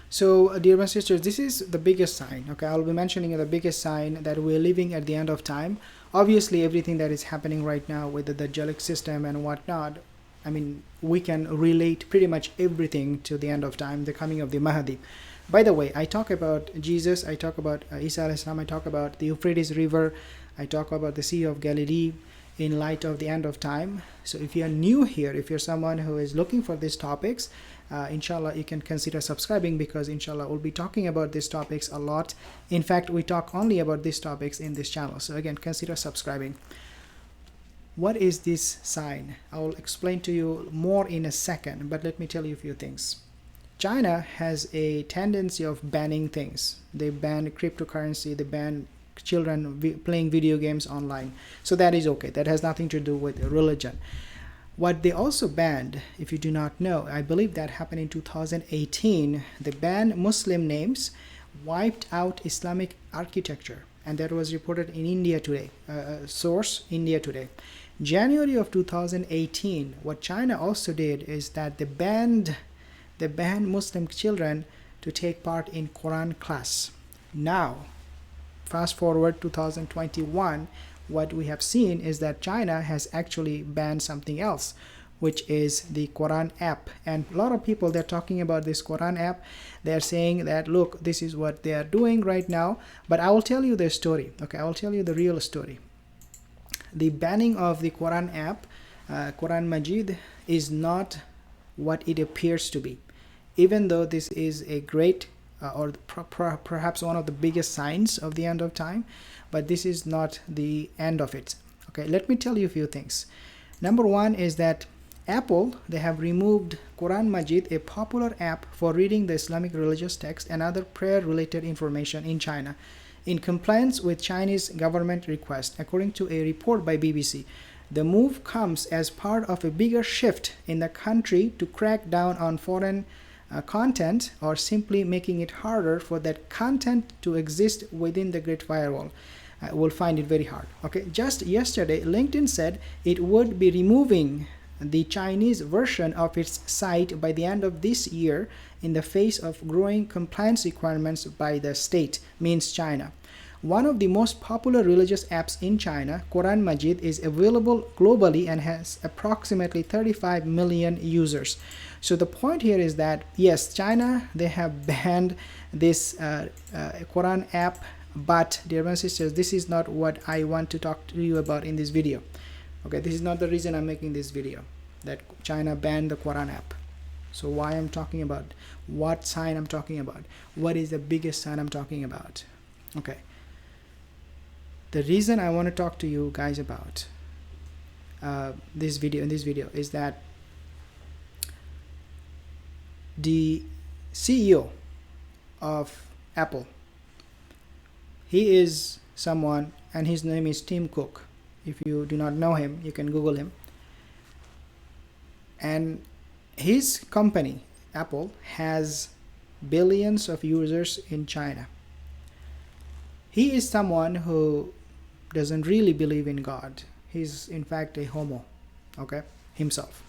So, dear my sisters, this is the biggest sign. Okay, I'll be mentioning the biggest sign that we're living at the end of time. Obviously, everything that is happening right now with the Dajjalic system and whatnot, I mean, we can relate pretty much everything to the end of time, the coming of the Mahdi. By the way, I talk about Jesus, I talk about Isa alayhi salam, I talk about the Euphrates River, I talk about the Sea of Galilee in light of the end of time. So if you're new here, if you're someone who is looking for these topics, inshallah, you can consider subscribing, because inshallah we'll be talking about these topics a lot. In fact, we talk only about these topics in this channel. So again, consider subscribing. What is this sign? I will explain to you more in a second, but let me tell you a few things. China has a tendency of banning things. They ban cryptocurrency, they ban children playing video games online. So that is okay. That has nothing to do with religion. What they also banned, if you do not know, I believe that happened in 2018, they banned Muslim names, wiped out Islamic architecture, and that was reported in India Today, source India Today. January of 2018, what China also did is that they banned Muslim children to take part in Quran class. Now, fast forward 2021, what we have seen is that China has actually banned something else, which is the Quran app. And a lot of people, they're talking about this Quran app. They're saying that, look, this is what they are doing right now. But I will tell you the story. Okay, I will tell you the real story. The banning of the Quran app, Quran Majid, is not what it appears to be. Even though this is a great or perhaps one of the biggest signs of the end of time, but this is not the end of it. Okay, let me tell you a few things. Number one is that Apple, they have removed Quran Majid, a popular app for reading the Islamic religious text and other prayer related information in China, in compliance with Chinese government request, according to a report by BBC. The move comes as part of a bigger shift in the country to crack down on foreign content, or simply making it harder for that content to exist within the Great Firewall. We'll find it very hard. Okay, just yesterday, LinkedIn said it would be removing the Chinese version of its site by the end of this year in the face of growing compliance requirements by the state, means China. One of the most popular religious apps in China, Quran Majid, is available globally and has approximately 35 million users. So the point here is that, yes, China, they have banned this Quran app, but dear brothers and sisters, this is not what I want to talk to you about in this video. Okay, this is not the reason I'm making this video, that China banned the Quran app. So why I'm talking about, what sign I'm talking about, what is the biggest sign I'm talking about. Okay, the reason I want to talk to you guys about this video is that the CEO of Apple, he is someone, and his name is Tim Cook. If you do not know him, you can Google him. And his company, Apple, has billions of users in China. He is someone who doesn't really believe in God. He's in fact a homo, okay, himself.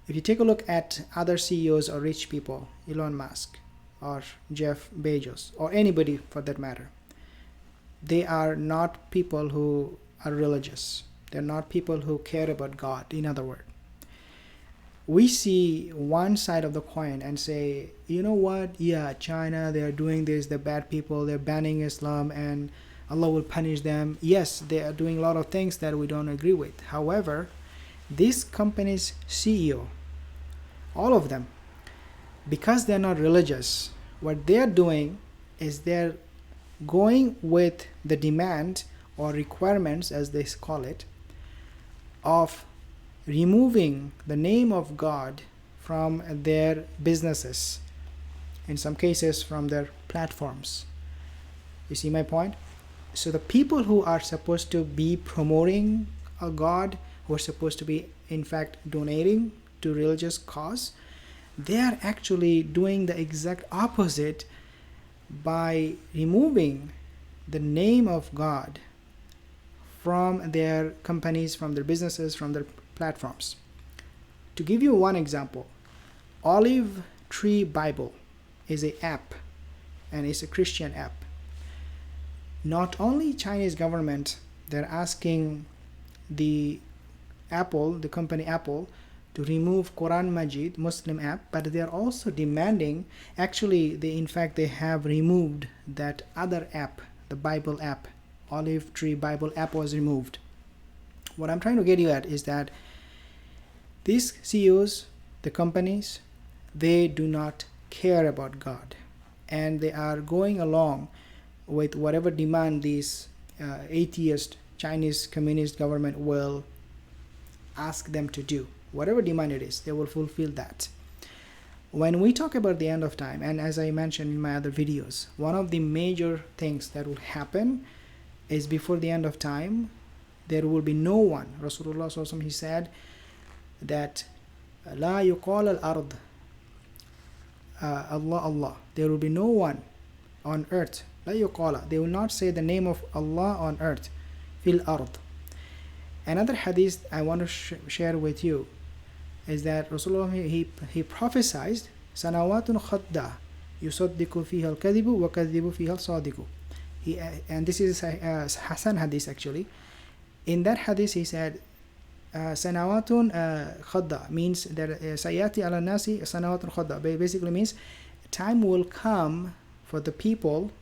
If you take a look at other CEOs or rich people, Elon Musk or Jeff Bezos or anybody for that matter, they are not people who are religious. They're not people who care about God, in other words. We see one side of the coin and say, you know what, yeah, China, they're doing this, they're bad people, they're banning Islam and Allah will punish them. Yes, they are doing a lot of things that we don't agree with. However, this company's CEO, all of them, because they're not religious, what they're doing is they're going with the demand or requirements, as they call it, of removing the name of God from their businesses, in some cases from their platforms. You see my point? So the people who are supposed to be promoting a God, who are supposed to be in fact donating to religious cause, they are actually doing the exact opposite by removing the name of God from their companies, from their businesses, from their platforms. To give you one example, Olive Tree Bible. is a app, and it's a Christian app. Not only Chinese government, they're asking the company Apple, to remove Quran Majid Muslim app, but they are also demanding, actually they have removed that other app, the Bible app. Olive Tree Bible app was removed. What I'm trying to get you at is that these CEOs, the companies, they do not care about God, and they are going along with whatever demand these atheist Chinese communist government will ask them to do. Whatever demand it is, they will fulfill that. When we talk about the end of time, and as I mentioned in my other videos, one of the major things that will happen is before the end of time, there will be no one. Rasulullah sallallahu alaihi wasallam, he said that La yuqal al-ard, Allah, Allah. There will be no one on earth. La yuqala. They will not say the name of Allah on earth. Fil ard. Another hadith I want to share with you is that Rasulullah, he prophesied sanawatun khadda yusaddiqu fiha al-kadhibu wa kadhibu fiha al-sadiqu. And this is Hasan hadith actually. In that hadith he said sanawatun khadda means that sayati ala nasi sanawatun khadda basically means time will come for the people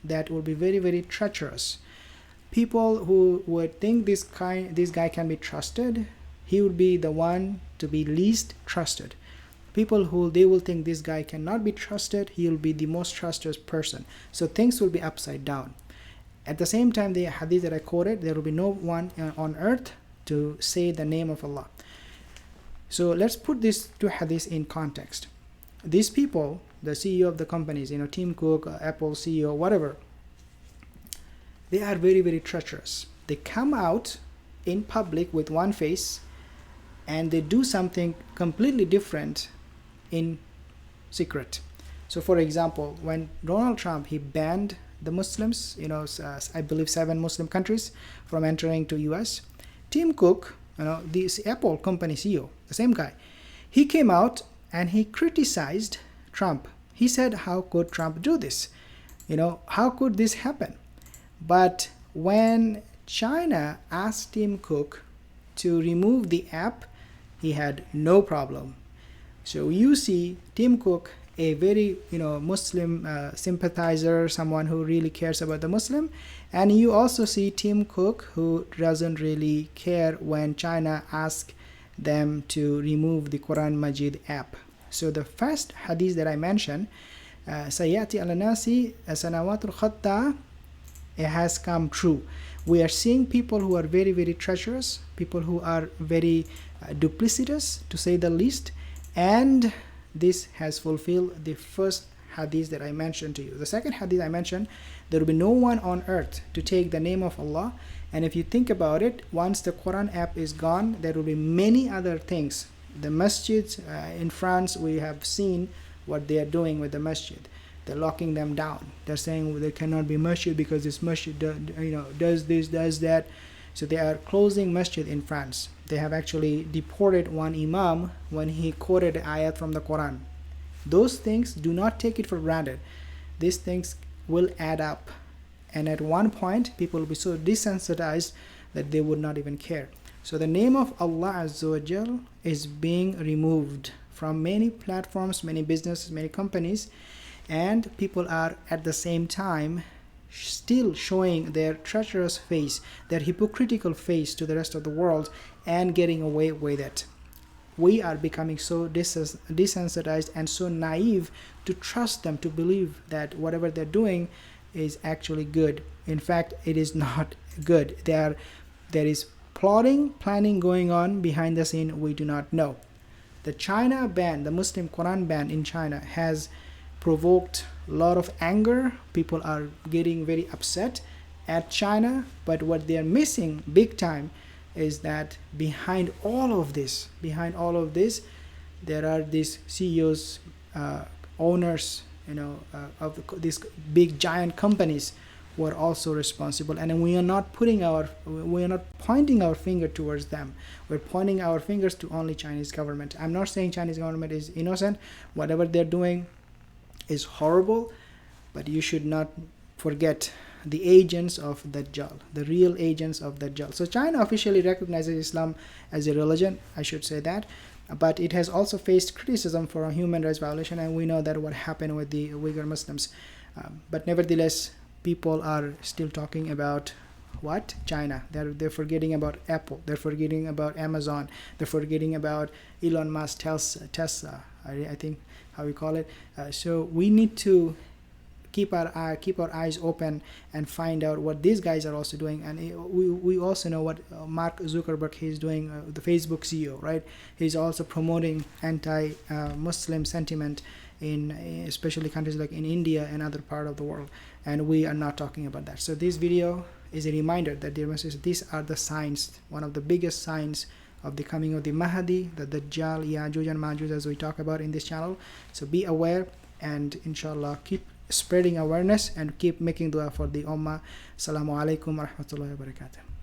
that will be very, very treacherous. People who would think this guy can be trusted, he would be the one to be least trusted. People who they will think this guy cannot be trusted, he will be the most trusted person. So things will be upside down. At the same time, the hadith that I quoted, there will be no one on earth to say the name of Allah. So let's put these two hadiths in context. These people, the CEO of the companies, Tim Cook, Apple CEO, whatever, they are very, very treacherous. They come out in public with one face and they do something completely different in secret. So for example, when Donald Trump, he banned the Muslims, I believe 7 Muslim countries from entering to US, Tim Cook, this Apple company CEO, the same guy, he came out and he criticized Trump. He said, how could Trump do this? How could this happen? But when China asked Tim Cook to remove the app, he had no problem. So you see Tim Cook, a very Muslim sympathizer, someone who really cares about the Muslim, and you also see Tim Cook who doesn't really care when China asks them to remove the Quran Majid app. So the first hadith that I mentioned, Sayati al-Nasi Sanawatul Khatta, it has come true. We are seeing people who are very, very treacherous, people who are very duplicitous, to say the least, and this has fulfilled the first hadith that I mentioned to you. The second hadith I mentioned, there will be no one on earth to take the name of Allah. And if you think about it, once the Quran app is gone, there will be many other things. The masjids in France, we have seen what they are doing with the masjid. They're locking them down. They're saying there cannot be masjid because this masjid does this, does that. So they are closing masjid in France. They have actually deported one imam when he quoted an ayat from the Quran. Those things, do not take it for granted. These things will add up. And at one point, people will be so desensitized that they would not even care. So the name of Allah Azza wa Jal is being removed from many platforms, many businesses, many companies, and people are at the same time still showing their treacherous face, their hypocritical face to the rest of the world and getting away with it. We are becoming so desensitized and so naive to trust them, to believe that whatever they're doing is actually good. In fact, it is not good. There is planning going on behind the scene we do not know. The China ban, the Muslim Quran ban in China has provoked a lot of anger. People are getting very upset at China, but what they are missing big time is that behind all of this, there are these CEOs, owners, of these big giant companies who are also responsible. And we are not pointing our finger towards them. We're pointing our fingers to only Chinese government. I'm not saying Chinese government is innocent. Whatever they're doing, is horrible, but you should not forget the agents of Dajjal, the real agents of Dajjal. So China officially recognizes Islam as a religion, I should say that, but it has also faced criticism for a human rights violation, and we know that what happened with the Uyghur Muslims. But nevertheless, people are still talking about what? China. They're forgetting about Apple. They're forgetting about Amazon. They're forgetting about Elon Musk, Tesla. I think how we call it. So we need to keep our eyes open and find out what these guys are also doing. And we also know what Mark Zuckerberg is doing, the Facebook CEO, right? He's also promoting anti-Muslim sentiment in especially countries like in India and other part of the world, and we are not talking about that. So this video is a reminder that these are the signs, one of the biggest signs of the coming of the Mahdi, the Dajjal, Yajuj and Majuj, as we talk about in this channel. So be aware, and inshallah keep spreading awareness and keep making dua for the ummah. Assalamu alaikum wa rahmatullahi wa barakatuh.